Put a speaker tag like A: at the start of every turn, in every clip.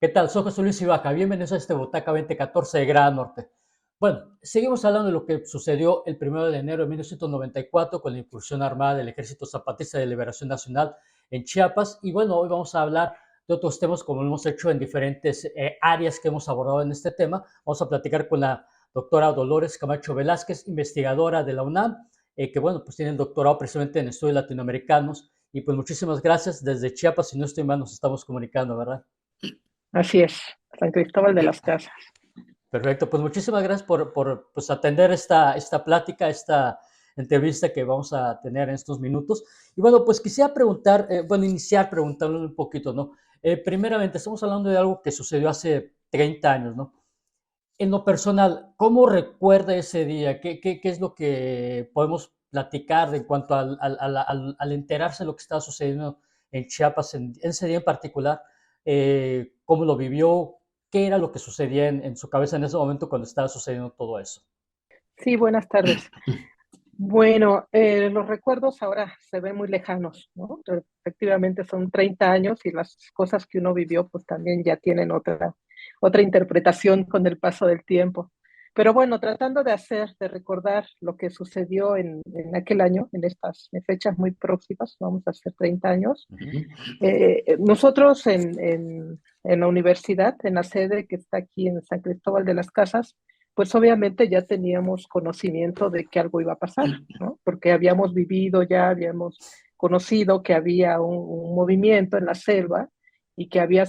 A: ¿Qué tal? Soy José Luis Ibaca. Bienvenidos a este Butaca 2014 de Gran Norte. Bueno, seguimos hablando de lo que sucedió el 1 de enero de 1994 con la incursión armada del Ejército Zapatista de Liberación Nacional en Chiapas. Y bueno, hoy vamos a hablar de otros temas como lo hemos hecho en diferentes áreas que hemos abordado en este tema. Vamos a platicar con la doctora Dolores Camacho Velázquez, investigadora de la UNAM, que bueno, pues tiene el doctorado precisamente en estudios latinoamericanos. Y pues muchísimas gracias desde Chiapas, si no estoy mal, nos estamos comunicando, ¿verdad?
B: Así es, San Cristóbal de las Casas.
A: Perfecto, pues muchísimas gracias por pues, atender esta plática, esta entrevista que vamos a tener en estos minutos. Y bueno, pues quisiera preguntar, iniciar preguntándole un poquito, ¿no? Primeramente, estamos hablando de algo que sucedió hace 30 años, ¿no? En lo personal, ¿cómo recuerda ese día? ¿Qué es lo que podemos platicar en cuanto al enterarse de lo que estaba sucediendo en Chiapas, en ese día en particular? ¿Cómo lo vivió? ¿Qué era lo que sucedía en su cabeza en ese momento cuando estaba sucediendo todo eso?
B: Sí, buenas tardes. Bueno, los recuerdos ahora se ven muy lejanos, ¿no? Efectivamente son 30 años y las cosas que uno vivió pues también ya tienen otra interpretación con el paso del tiempo. Pero bueno, tratando de recordar lo que sucedió en aquel año, en estas fechas muy próximas, vamos a hacer 30 años,
A: Ujú.
B: nosotros en la universidad, en la sede que está aquí en San Cristóbal de las Casas, pues obviamente ya teníamos conocimiento de que algo iba a pasar, ¿no? Porque habíamos vivido ya, habíamos conocido que había un movimiento en la selva y que había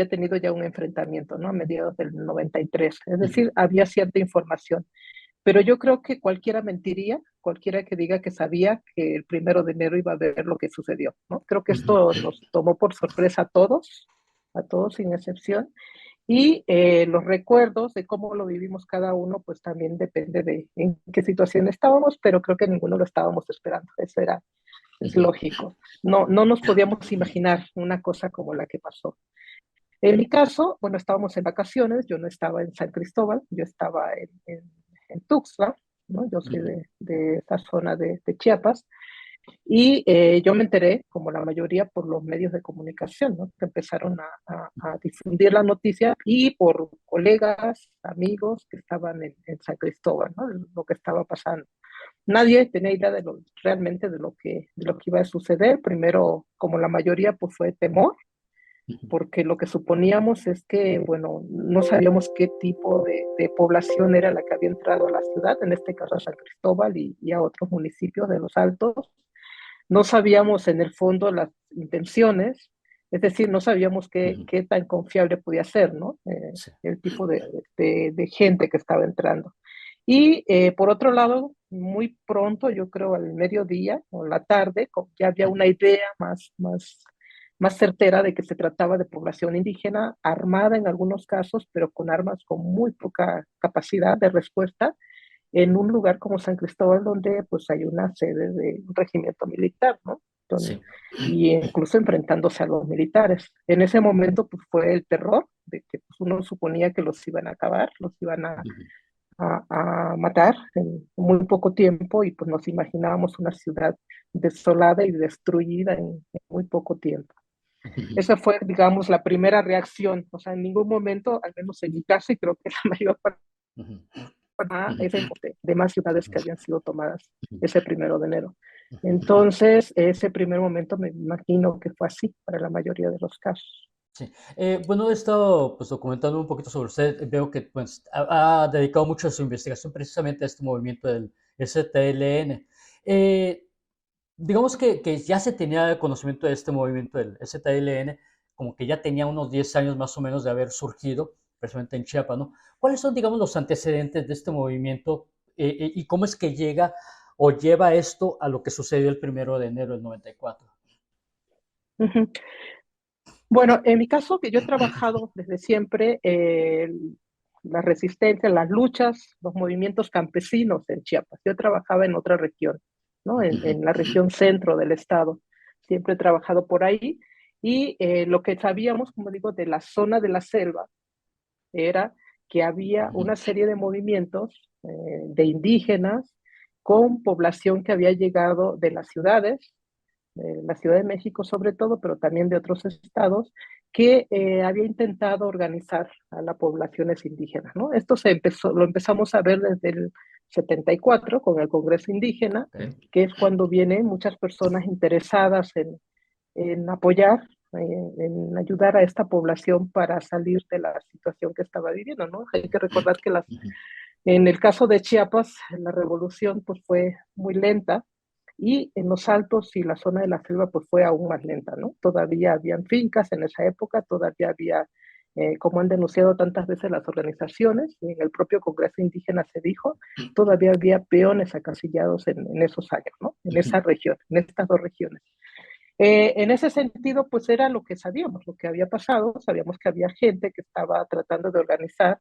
B: tenido ya un enfrentamiento, ¿no? A mediados del 93. Es
A: Ujú.
B: decir, había cierta información. Pero yo creo que cualquiera mentiría, cualquiera que diga que sabía que el 1 de enero iba a ver lo que sucedió, ¿no? Creo que
A: Ujú.
B: esto nos tomó por sorpresa a todos sin excepción. Y los recuerdos de cómo lo vivimos cada uno, pues también depende de en qué situación estábamos, pero creo que ninguno lo estábamos esperando. Es
A: Ujú.
B: lógico. No nos podíamos imaginar una cosa como la que pasó. En mi caso, bueno, estábamos en vacaciones, yo no estaba en San Cristóbal, yo estaba en Tuxtla, ¿no? Yo soy
A: Ujú.
B: de esa zona de Chiapas, y yo me enteré, como la mayoría, por los medios de comunicación, ¿no? Que empezaron a difundir la noticia y por colegas, amigos que estaban en San Cristóbal, ¿no? Lo que estaba pasando. Nadie tenía idea realmente de lo que iba a suceder. Primero, como la mayoría, pues fue temor, porque lo que suponíamos es que, bueno, no sabíamos qué tipo de población era la que había entrado a la ciudad, en este caso a San Cristóbal y a otros municipios de los Altos. No sabíamos en el fondo las intenciones, es decir, no sabíamos
A: Ujú.
B: qué tan confiable podía ser, ¿no?
A: Sí.
B: El tipo de gente que estaba entrando. Y por otro lado, muy pronto, yo creo al mediodía o la tarde, ya había una idea más certera de que se trataba de población indígena, armada en algunos casos, pero con armas con muy poca capacidad de respuesta, en un lugar como San Cristóbal, donde pues hay una sede de un regimiento militar, ¿no?
A: Sí.
B: Y incluso enfrentándose a los militares. En ese momento pues fue el terror de que pues, uno suponía que los iban a acabar, los iban
A: Ujú.
B: a matar en muy poco tiempo y pues nos imaginábamos una ciudad desolada y destruida en muy poco tiempo.
A: Ujú.
B: Esa fue, digamos, la primera reacción. O sea, en ningún momento, al menos en mi caso, y creo que la mayor parte
A: Ujú.
B: es de demás ciudades que habían sido tomadas
A: Ujú.
B: ese 1 de enero.
A: Ujú.
B: Entonces, ese primer momento me imagino que fue así para la mayoría de los casos.
A: Sí. Bueno, he estado pues, documentando un poquito sobre usted. Veo que pues, ha dedicado mucho de su investigación precisamente a este movimiento del STLN. Eh, digamos que ya se tenía conocimiento de este movimiento del STLN, como que ya tenía unos 10 años más o menos de haber surgido, precisamente en Chiapas, ¿no? ¿Cuáles son, digamos, los antecedentes de este movimiento y cómo es que llega o lleva esto a lo que sucedió el 1 de enero del 94?
B: Ujú. Bueno, en mi caso, que yo he trabajado desde siempre la resistencia, las luchas, los movimientos campesinos en Chiapas. Yo trabajaba en otra región, ¿no? En la región centro del estado. Siempre he trabajado por ahí y lo que sabíamos, como digo, de la zona de la selva era que había una serie de movimientos de indígenas con población que había llegado de las ciudades, de la Ciudad de México sobre todo, pero también de otros estados, que había intentado organizar a las poblaciones indígenas, ¿no? Esto lo empezamos a ver desde el 74 con el Congreso Indígena,
A: Ok.
B: que es cuando vienen muchas personas interesadas en apoyar, en ayudar a esta población para salir de la situación que estaba viviendo, ¿no? Hay que recordar que
A: Ujú.
B: en el caso de Chiapas, la revolución pues fue muy lenta y en los altos y la zona de la selva pues fue aún más lenta, ¿no? Todavía habían fincas en esa época, todavía había, como han denunciado tantas veces las organizaciones, y en el propio Congreso Indígena se dijo, todavía había peones acasillados en esos años, ¿no? En esa región, en estas dos regiones. En ese sentido, pues era lo que sabíamos, lo que había pasado, sabíamos que había gente que estaba tratando de organizar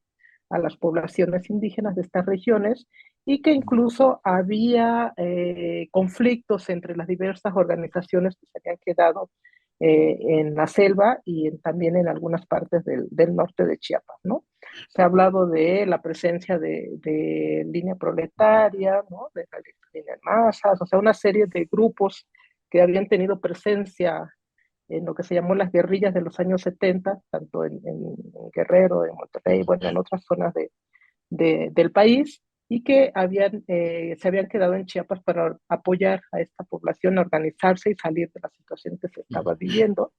B: a las poblaciones indígenas de estas regiones y que incluso había conflictos entre las diversas organizaciones que se habían quedado en la selva y también en algunas partes del norte de Chiapas, ¿no? Se ha hablado de la presencia de línea proletaria, ¿no? De la línea de masas, o sea, una serie de grupos que habían tenido presencia en lo que se llamó las guerrillas de los años 70, tanto en Guerrero, en Monterrey, bueno, en otras zonas del país, y que se habían quedado en Chiapas para apoyar a esta población a organizarse y salir de la situación que se estaba viviendo.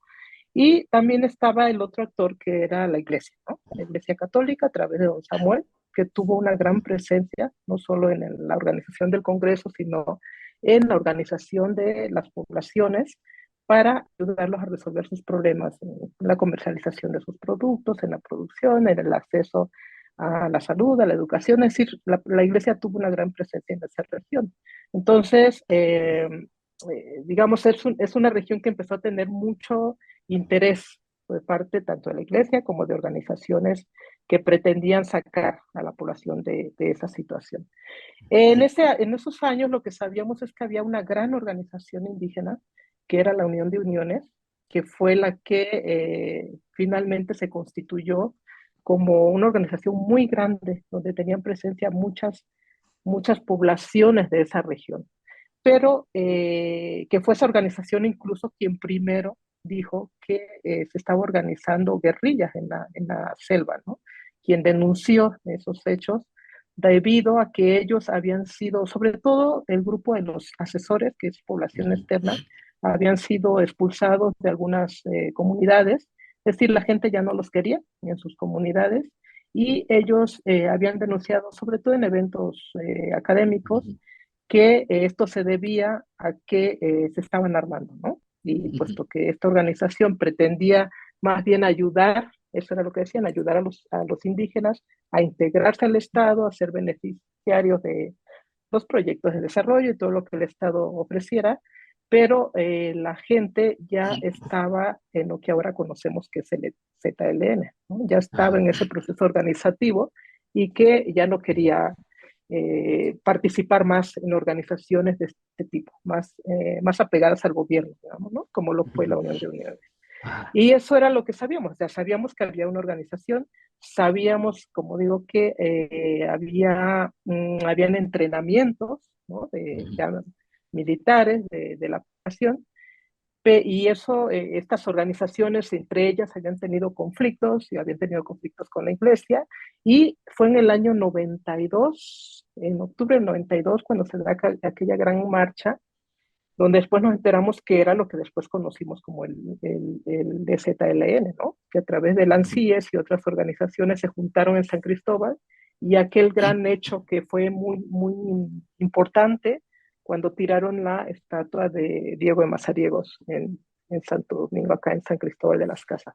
B: Y también estaba el otro actor que era la iglesia, ¿no? La iglesia católica a través de don Samuel, que tuvo una gran presencia, no solo en la organización del Congreso, sino en la organización de las poblaciones para ayudarlos a resolver sus problemas en la comercialización de sus productos, en la producción, en el acceso a la salud, a la educación. Es decir, la iglesia tuvo una gran presencia en esa región. Entonces, digamos, es una región que empezó a tener mucho interés de parte tanto de la iglesia como de organizaciones que pretendían sacar a la población de esa situación. En esos años lo que sabíamos es que había una gran organización indígena, que era la Unión de Uniones, que fue la que finalmente se constituyó como una organización muy grande, donde tenían presencia muchas poblaciones de esa región, pero que fue esa organización incluso quien primero dijo que se estaba organizando guerrillas en la selva, ¿no? Quien denunció esos hechos debido a que ellos habían sido, sobre todo el grupo de los asesores, que es población externa, habían sido expulsados de algunas comunidades, es decir, la gente ya no los quería en sus comunidades y ellos habían denunciado, sobre todo en eventos académicos, que esto se debía a que se estaban armando, ¿no? Y puesto que esta organización pretendía más bien ayudar, eso era lo que decían, ayudar a los indígenas a integrarse al Estado, a ser beneficiarios de los proyectos de desarrollo y todo lo que el Estado ofreciera, pero la gente ya estaba en lo que ahora conocemos que es el ZLN, ¿no? Ya estaba en ese proceso organizativo y que ya no quería participar más en organizaciones de este tipo, más apegadas al gobierno, digamos, ¿no? Como lo fue la Unión de Uniones. Y eso era lo que sabíamos, ya sabíamos que había una organización, sabíamos, como digo, que habían entrenamientos, ¿no? Ya militares de la población, y eso, estas organizaciones, entre ellas, habían tenido conflictos y habían tenido conflictos con la iglesia, y fue en el año 92, en octubre del 92, cuando se da aquella gran marcha, donde después nos enteramos que era lo que después conocimos como el DZLN, ¿no? Que a través del ANSIES y otras organizaciones se juntaron en San Cristóbal, y aquel gran hecho que fue muy, muy importante cuando tiraron la estatua de Diego de Mazariegos en Santo Domingo, acá en San Cristóbal de las Casas.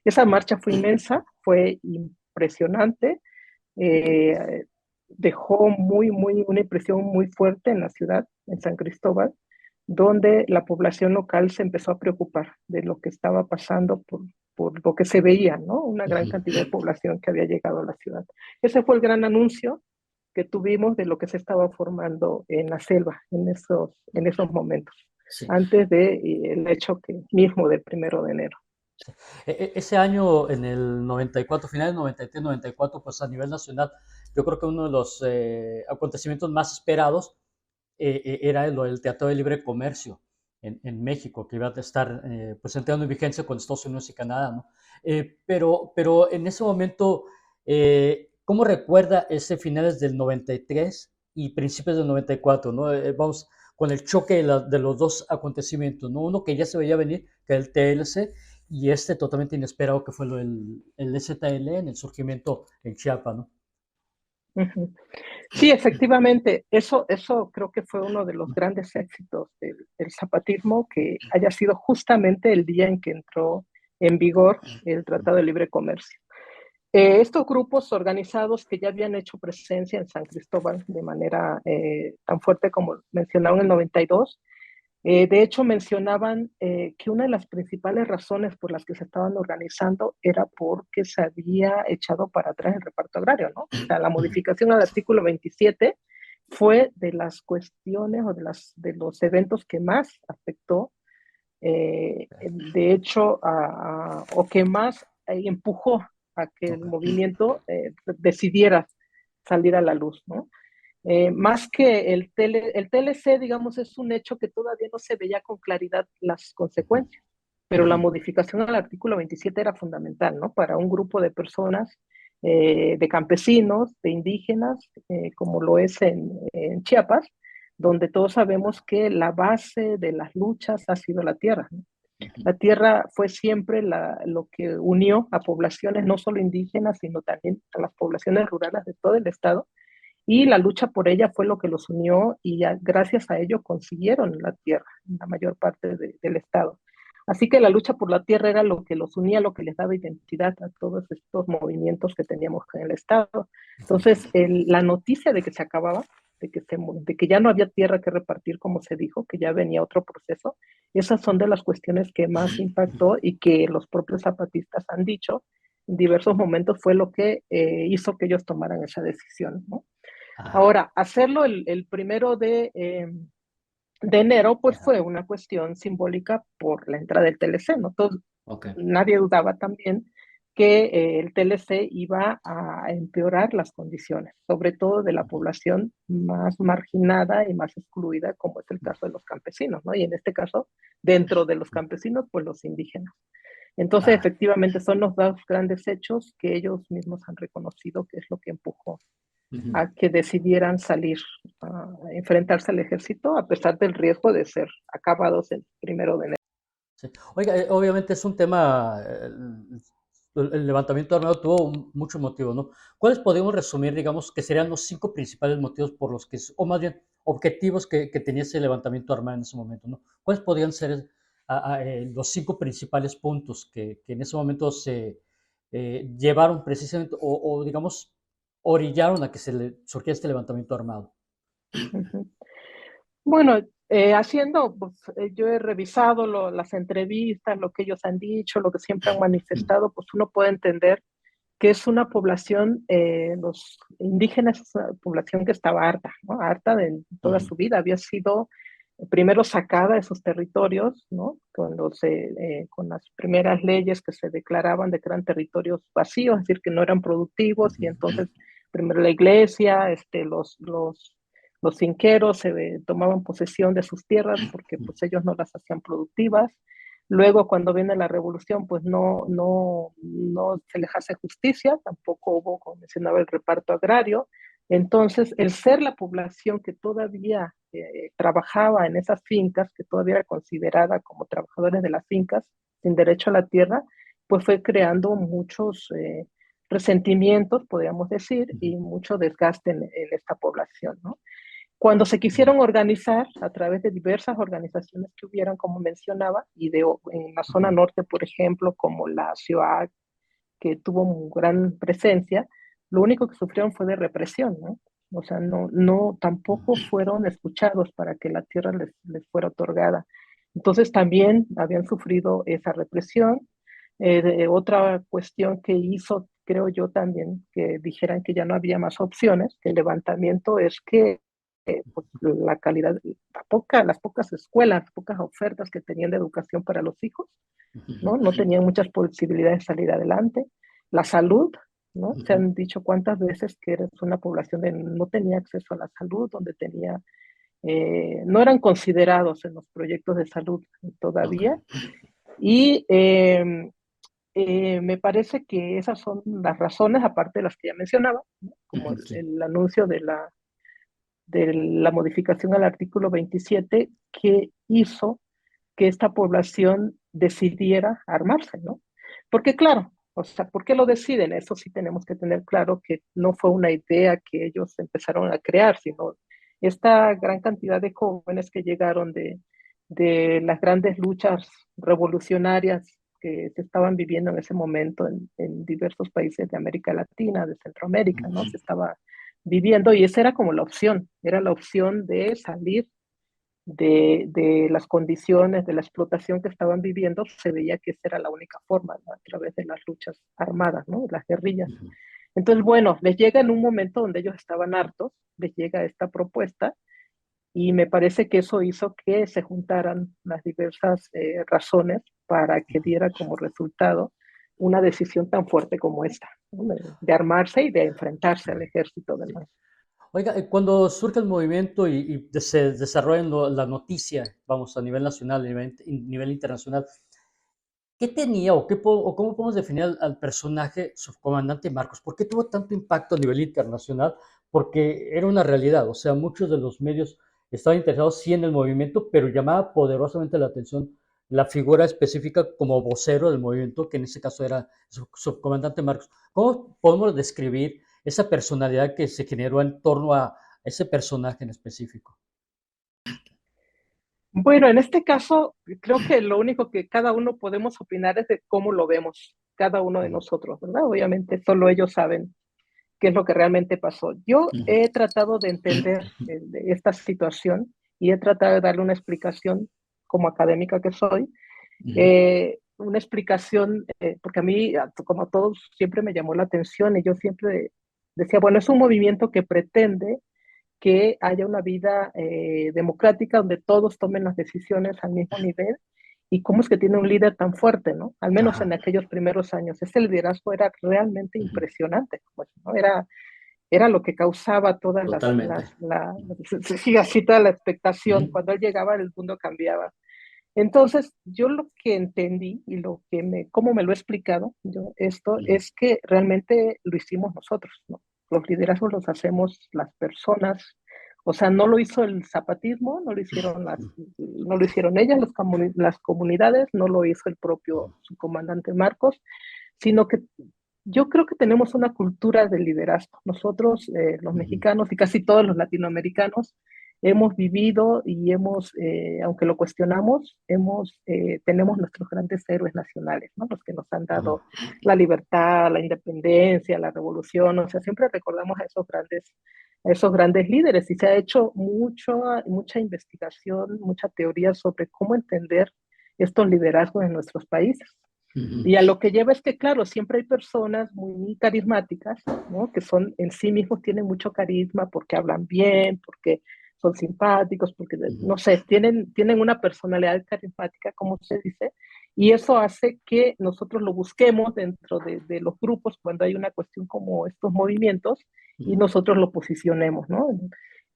B: Esa marcha fue inmensa, fue impresionante, eh, dejó una impresión muy fuerte en la ciudad, en San Cristóbal, donde la población local se empezó a preocupar de lo que estaba pasando por lo que se veía, ¿no? Una gran cantidad de población que había llegado a la ciudad. Ese fue el gran anuncio que tuvimos de lo que se estaba formando en la selva en esos momentos,
A: Sí.
B: antes del hecho mismo del 1 de enero.
A: Ese año, en el 94, finales 93, 94, pues a nivel nacional, yo creo que uno de los acontecimientos más esperados era lo del Teatro de Libre Comercio. en México, que iba a estar pues entrando en vigencia con Estados Unidos y Canadá, ¿no? Pero en ese momento, ¿cómo recuerda ese finales del 93 y principios del 94, ¿no? Vamos, con el choque de los dos acontecimientos, ¿no? Uno que ya se veía venir, que era el TLC, y este totalmente inesperado que fue el STL en el surgimiento en Chiapas, ¿no?
B: Ujú. Sí, efectivamente, eso creo que fue uno de los grandes éxitos del zapatismo, que haya sido justamente el día en que entró en vigor el Tratado de Libre Comercio. Estos grupos organizados que ya habían hecho presencia en San Cristóbal de manera tan fuerte como mencionaron en el 92, de hecho mencionaban que una de las principales razones por las que se estaban organizando era porque se había echado para atrás el reparto agrario, ¿no? O sea, la modificación al artículo 27 fue de las cuestiones o de los eventos que más afectó, de hecho, o que más empujó a que el
A: Okay.
B: movimiento decidiera salir a la luz, ¿no? Más que el TLC, digamos, es un hecho que todavía no se veía con claridad las consecuencias, pero la modificación al artículo 27 era fundamental, ¿no? Para un grupo de personas, de campesinos, de indígenas, como lo es en Chiapas, donde todos sabemos que la base de las luchas ha sido la tierra, ¿no? La tierra fue siempre lo que unió a poblaciones no solo indígenas, sino también a las poblaciones rurales de todo el estado, y la lucha por ella fue lo que los unió y ya, gracias a ello consiguieron la tierra en la mayor parte del estado. Así que la lucha por la tierra era lo que los unía, lo que les daba identidad a todos estos movimientos que teníamos en el estado. Entonces, la noticia de que se acababa, de que ya no había tierra que repartir, como se dijo, que ya venía otro proceso, esas son de las cuestiones que más impactó y que los propios zapatistas han dicho en diversos momentos fue lo que hizo que ellos tomaran esa decisión, ¿no?
A: Ah,
B: Ahora, hacerlo el primero de enero, pues
A: ajá,
B: fue una cuestión simbólica por la entrada del TLC, ¿no?
A: okay.
B: Nadie dudaba también que el TLC iba a empeorar las condiciones, sobre todo de la población más marginada y más excluida, como es el caso de los campesinos, ¿no? Y en este caso, dentro de los campesinos, pues los indígenas. Entonces,
A: Ah,
B: efectivamente, son los dos grandes hechos que ellos mismos han reconocido que es lo que empujó
A: ujú.
B: a que decidieran salir a enfrentarse al ejército a pesar del riesgo de ser acabados el 1 de enero.
A: Sí. Oiga, obviamente es un tema, el levantamiento armado tuvo muchos motivos, ¿no? ¿Cuáles podemos resumir, digamos, que serían los 5 principales motivos por los que, o más bien, objetivos que tenía ese levantamiento armado en ese momento, ¿no? ¿Cuáles podrían ser los 5 principales puntos que en ese momento se llevaron precisamente, digamos, orillaron a que surgiera este levantamiento armado?
B: Ujú. Bueno, haciendo, pues, yo he revisado las entrevistas, lo que ellos han dicho, lo que siempre han manifestado, pues uno puede entender que es una población, los indígenas es una población que estaba harta, ¿no? Harta de toda
A: Ujú,
B: su vida, había sido primero sacada de sus territorios, ¿no? Con las primeras leyes que se declaraban de que eran territorios vacíos, es decir, que no eran productivos, y
A: ujú,
B: entonces primero la iglesia, los finqueros tomaban posesión de sus tierras porque pues ellos no las hacían productivas. Luego, cuando viene la revolución, pues no se les hace justicia, tampoco hubo, como mencionaba, el reparto agrario. Entonces, el ser la población que todavía trabajaba en esas fincas, que todavía era considerada como trabajadores de las fincas, sin derecho a la tierra, pues fue creando muchos resentimientos, podríamos decir,
A: ujú,
B: y mucho desgaste en esta población, ¿no? Cuando se
A: ujú,
B: quisieron organizar a través de diversas organizaciones que hubieron, como mencionaba, en la zona
A: ujú,
B: norte, por ejemplo, como la CIOAC, que tuvo gran presencia, lo único que sufrieron fue de represión, ¿no? O sea, tampoco fueron escuchados para que la tierra les fuera otorgada. Entonces también habían sufrido esa represión. Otra cuestión que hizo, creo yo también, que dijeran que ya no había más opciones, que el levantamiento es que pues, la calidad, las pocas escuelas, pocas ofertas que tenían de educación para los hijos,
A: ujú,
B: ¿no? No tenían muchas posibilidades de salir adelante. La salud, ¿no? Se
A: ujú,
B: han dicho cuántas veces que eres una población que no tenía acceso a la salud, donde tenía no eran considerados en los proyectos de salud
C: Ok.
B: todavía. Y me parece que esas son las razones, aparte de las que ya mencionaba, ¿no? Como
C: Ujú, sí.
B: el anuncio de la modificación al artículo 27 que hizo que esta población decidiera armarse, ¿no? Porque claro, o sea, ¿por qué lo deciden? Eso sí tenemos que tener claro que no fue una idea que ellos empezaron a crear, sino esta gran cantidad de jóvenes que llegaron de las grandes luchas revolucionarias que se estaban viviendo en ese momento en diversos países de América Latina, de Centroamérica, ¿no?
C: Ujú,
B: Se estaba viviendo y esa era como la opción, era la opción de salir de las condiciones, de la explotación que estaban viviendo, se veía que esa era la única forma, ¿no? A través de las luchas armadas, ¿no? Las guerrillas.
C: ujú.
B: Entonces, bueno, les llega en un momento donde ellos estaban hartos, les llega esta propuesta y me parece que eso hizo que se juntaran las diversas razones para que diera como resultado una decisión tan fuerte como esta, ¿no? De armarse y de enfrentarse al ejército de
A: Sí.
B: la...
A: Oiga, cuando surge el movimiento y se desarrolla la noticia, vamos, a nivel nacional, nivel internacional, ¿qué tenía o cómo podemos definir al personaje subcomandante Marcos? ¿Por qué tuvo tanto impacto a nivel internacional? Porque era una realidad, o sea, muchos de los medios estaban interesados sí en el movimiento, pero llamaba poderosamente la atención la figura específica como vocero del movimiento, que en ese caso era subcomandante Marcos. ¿Cómo podemos describir esa personalidad que se generó en torno a ese personaje en específico?
B: Bueno, en este caso, creo que lo único que cada uno podemos opinar es de cómo lo vemos, cada uno de
A: Ujú,
B: nosotros, ¿verdad? Obviamente, solo ellos saben qué es lo que realmente pasó. Yo
C: Ujú,
B: he tratado de entender de esta situación y he tratado de darle una explicación como académica que soy,
C: ujú,
B: una explicación, porque a mí, como a todos, siempre me llamó la atención y yo siempre decía, bueno, es un movimiento que pretende que haya una vida democrática donde todos tomen las decisiones al mismo nivel. ¿Y cómo es que tiene un líder tan fuerte, ¿no? Al menos en
C: ajá,
B: aquellos primeros años. Ese liderazgo era realmente
C: ujú,
B: impresionante, pues, ¿no? Era lo que causaba todas
C: totalmente.
B: sí, así toda la expectación.
C: Ujú,
B: Cuando él llegaba, el mundo cambiaba. Entonces, yo lo que entendí y cómo me lo he explicado, yo, esto
C: ujú,
B: es que realmente lo hicimos nosotros, ¿no? Los liderazgos los hacemos las personas, o sea, no lo hizo el zapatismo, no lo hicieron ellas, las comunidades, no lo hizo el propio su comandante Marcos, sino que yo creo que tenemos una cultura de liderazgo. Nosotros, los
C: ujú,
B: mexicanos y casi todos los latinoamericanos, hemos vivido y aunque lo cuestionamos, tenemos nuestros grandes héroes nacionales, ¿no? Los que nos han
C: ujú,
B: dado la libertad, la independencia, la revolución. O sea, siempre recordamos a esos grandes líderes y se ha hecho mucha investigación, mucha teoría sobre cómo entender estos liderazgos en nuestros países.
C: ujú,
B: Y a lo que lleva es que, claro, siempre hay personas muy carismáticas, ¿no? Que son en sí mismos tienen mucho carisma porque hablan bien, porque son simpáticos, porque,
C: ujú,
B: no sé, tienen una personalidad carismática, como se dice, y eso hace que nosotros lo busquemos dentro de los grupos cuando hay una cuestión como estos movimientos y
C: ujú,
B: nosotros lo posicionemos, ¿no?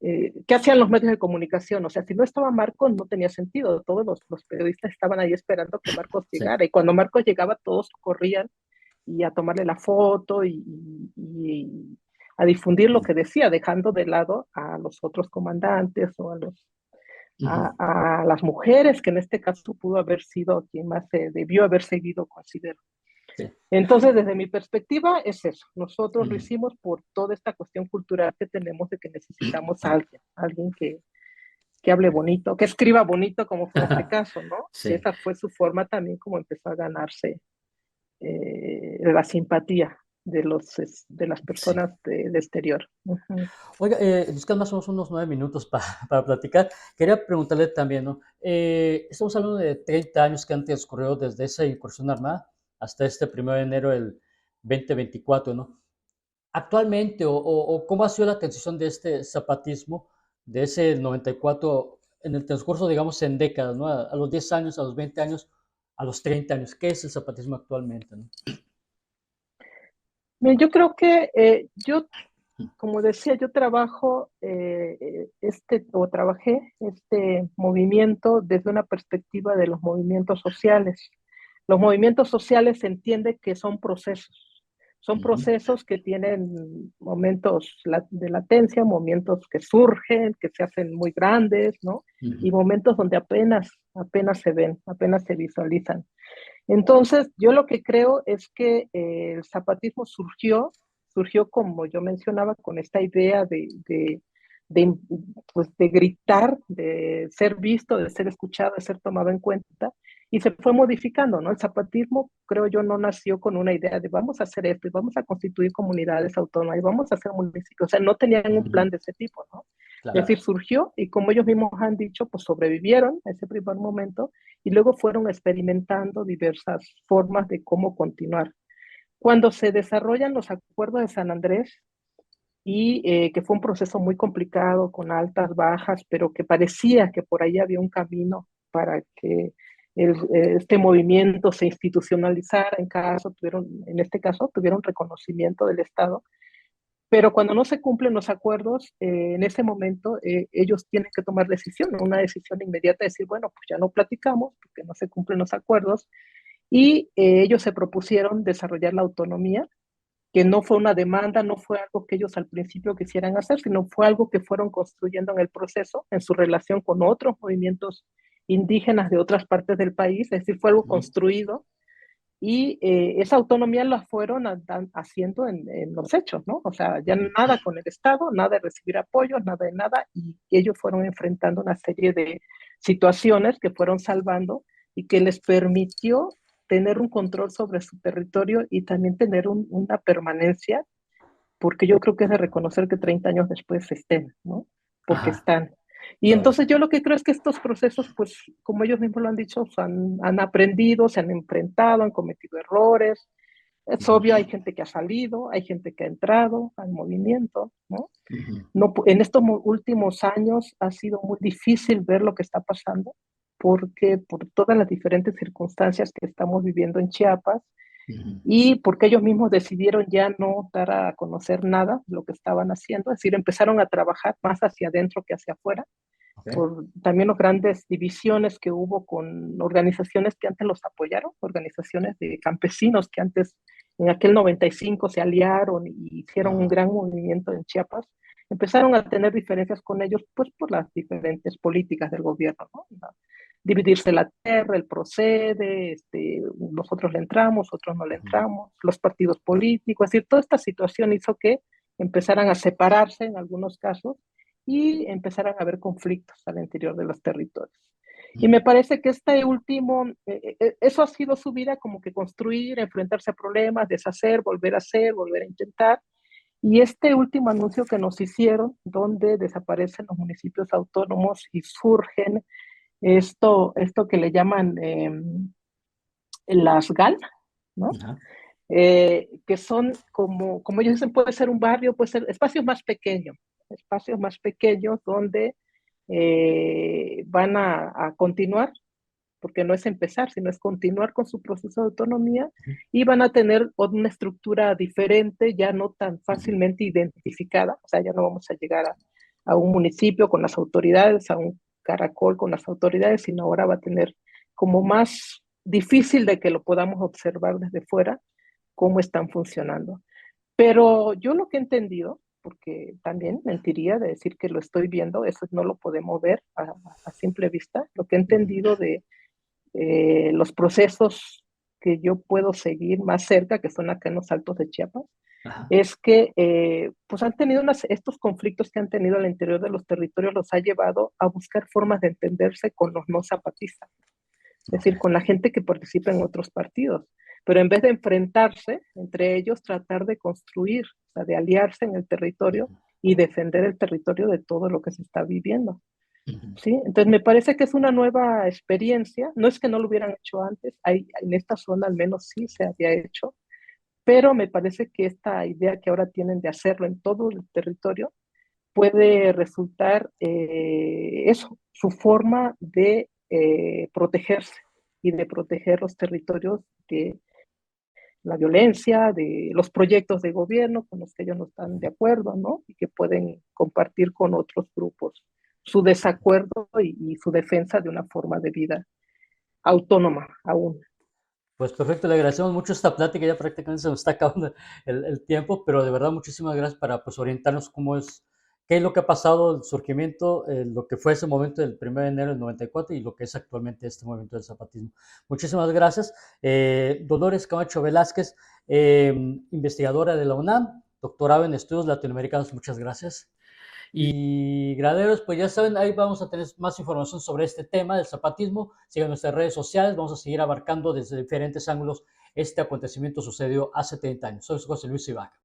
B: ¿Qué hacían los medios de comunicación? O sea, si no estaba Marcos, no tenía sentido. Todos los periodistas estaban ahí esperando que Marcos
A: sí.
B: llegara. Y cuando Marcos llegaba, todos corrían y a tomarle la foto y a difundir lo que decía, dejando de lado a los otros comandantes o
C: ujú,
B: a las mujeres, que en este caso pudo haber sido quien más se debió haber seguido, considero.
A: Sí.
B: Entonces, desde mi perspectiva, es eso. Nosotros lo
C: ujú.
B: hicimos por toda esta cuestión cultural que tenemos de que necesitamos a alguien que hable bonito, que escriba bonito, como fue este caso, ¿no? Que
C: Sí,
B: esa fue su forma también como empezó a ganarse la simpatía de las
C: sí.
B: personas de exterior. Ujú.
A: Oiga, nos quedan más o menos unos 9 minutos para platicar. Quería preguntarle también, ¿no? Estamos hablando de 30 años que han transcurrido desde esa incursión armada hasta este 1 de enero del 2024, ¿no? Actualmente, o cómo ha sido la transición de este zapatismo, de ese 94, en el transcurso, digamos, en décadas, ¿no? A los 10 años, a los 20 años, a los 30 años. ¿Qué es el zapatismo actualmente, no?
B: Yo creo que yo como decía, yo trabajé este movimiento desde una perspectiva de los movimientos sociales. Los movimientos sociales se entiende que son
A: Ujú,
B: procesos que tienen momentos de latencia, momentos que surgen, que se hacen muy grandes, ¿no?
A: ujú,
B: Y momentos donde apenas se ven, apenas se visualizan. Entonces, yo lo que creo es que el zapatismo surgió como yo mencionaba, con esta idea de, pues, de gritar, de ser visto, de ser escuchado, de ser tomado en cuenta, y se fue modificando, ¿no? El zapatismo, creo yo, no nació con una idea de vamos a hacer esto y vamos a constituir comunidades autónomas y vamos a hacer municipios, o sea, no tenían un
A: ujú.
B: plan de ese tipo, ¿no? Es
A: Claro.
B: decir, surgió y como ellos mismos han dicho, pues sobrevivieron a ese primer momento y luego fueron experimentando diversas formas de cómo continuar. Cuando se desarrollan los acuerdos de San Andrés, y que fue un proceso muy complicado, con altas, bajas, pero que parecía que por ahí había un camino para que este movimiento se institucionalizara en este caso, tuvieron reconocimiento del Estado, pero cuando no se cumplen los acuerdos, en ese momento ellos tienen que tomar decisión, una decisión inmediata de decir, bueno, pues ya no platicamos porque no se cumplen los acuerdos, y ellos se propusieron desarrollar la autonomía, que no fue una demanda, no fue algo que ellos al principio quisieran hacer, sino fue algo que fueron construyendo en el proceso, en su relación con otros movimientos indígenas de otras partes del país, es decir, fue algo
A: Ujú,
B: construido y esa autonomía la fueron haciendo en los hechos, ¿no? O sea, ya
A: ujú,
B: nada con el Estado, nada de recibir apoyos, nada de nada, y ellos fueron enfrentando una serie de situaciones que fueron salvando y que les permitió tener un control sobre su territorio y también tener una permanencia, porque yo creo que es de reconocer que 30 años después estén, ¿no? Porque
A: ajá,
B: están. Y
A: claro.
B: entonces yo lo que creo es que estos procesos, pues como ellos mismos lo han dicho, han aprendido, se han enfrentado, han cometido errores. Es
A: Ujú,
B: obvio, hay gente que ha salido, hay gente que ha entrado al movimiento, ¿no?
A: ujú,
B: No, en estos últimos años ha sido muy difícil ver lo que está pasando, porque por todas las diferentes circunstancias que estamos viviendo en Chiapas,
A: ujú,
B: y porque ellos mismos decidieron ya no dar a conocer nada de lo que estaban haciendo, es decir, empezaron a trabajar más hacia adentro que hacia afuera,
A: ok,
B: por también las grandes divisiones que hubo con organizaciones que antes los apoyaron, organizaciones de campesinos que antes, en aquel 95, se aliaron y hicieron un
A: ajá,
B: gran movimiento en Chiapas, empezaron a tener diferencias con ellos, pues por las diferentes políticas del gobierno, ¿no? Dividirse la tierra, el procede, nosotros le entramos, otros no le
A: ujú,
B: entramos, los partidos políticos, es decir, toda esta situación hizo que empezaran a separarse en algunos casos y empezaran a haber conflictos al interior de los territorios. Y me
A: ujú,
B: parece que este último, eso ha sido su vida, como que construir, enfrentarse a problemas, deshacer, volver a hacer, volver a intentar. Y este último anuncio que nos hicieron, donde desaparecen los municipios autónomos y surgen esto que le llaman las GAL, ¿no?
A: ajá,
B: Que son como ellos dicen, puede ser un barrio, puede ser espacios más pequeños donde van a continuar, porque no es empezar, sino es continuar con su proceso de autonomía
A: ujú,
B: y van a tener una estructura diferente, ya no tan
A: ujú,
B: fácilmente identificada, o sea, ya no vamos a llegar a un municipio con las autoridades, a un caracol con las autoridades, sino ahora va a tener como más difícil de que lo podamos observar desde fuera, cómo están funcionando. Pero yo lo que he entendido, porque también mentiría de decir que lo estoy viendo, eso no lo podemos ver a simple vista, lo que he
A: ujú,
B: entendido de los procesos que yo puedo seguir más cerca, que son acá en los Altos de Chiapas,
A: ajá,
B: es que pues han tenido estos conflictos que han tenido al interior de los territorios, los ha llevado a buscar formas de entenderse con los no zapatistas, es
A: ok,
B: decir, con la gente que participa en otros partidos. Pero en vez de enfrentarse entre ellos, tratar de construir, o sea, de aliarse en el territorio
A: ujú,
B: y defender el territorio de todo lo que se está viviendo.
A: ujú,
B: ¿Sí? Entonces me parece que es una nueva experiencia, no es que no lo hubieran hecho antes, en esta zona al menos sí se había hecho, pero me parece que esta idea que ahora tienen de hacerlo en todo el territorio puede resultar eso, su forma de protegerse y de proteger los territorios la violencia, de los proyectos de gobierno con los que ellos no están de acuerdo, ¿no? Y que pueden compartir con otros grupos su desacuerdo y su defensa de una forma de vida autónoma aún.
A: Pues perfecto, le agradecemos mucho esta plática, ya prácticamente se nos está acabando el tiempo, pero de verdad muchísimas gracias para pues, orientarnos cómo es, qué es lo que ha pasado, el surgimiento, lo que fue ese momento del 1 de enero del 94 y lo que es actualmente este movimiento del zapatismo. Muchísimas gracias. Dolores Camacho Velázquez, investigadora de la UNAM, doctorado en estudios latinoamericanos, muchas gracias. Y graderos, pues ya saben, ahí vamos a tener más información sobre este tema del zapatismo. Sigan nuestras redes sociales, vamos a seguir abarcando desde diferentes ángulos este acontecimiento sucedió hace 30 años. Soy José Luis Ibaca.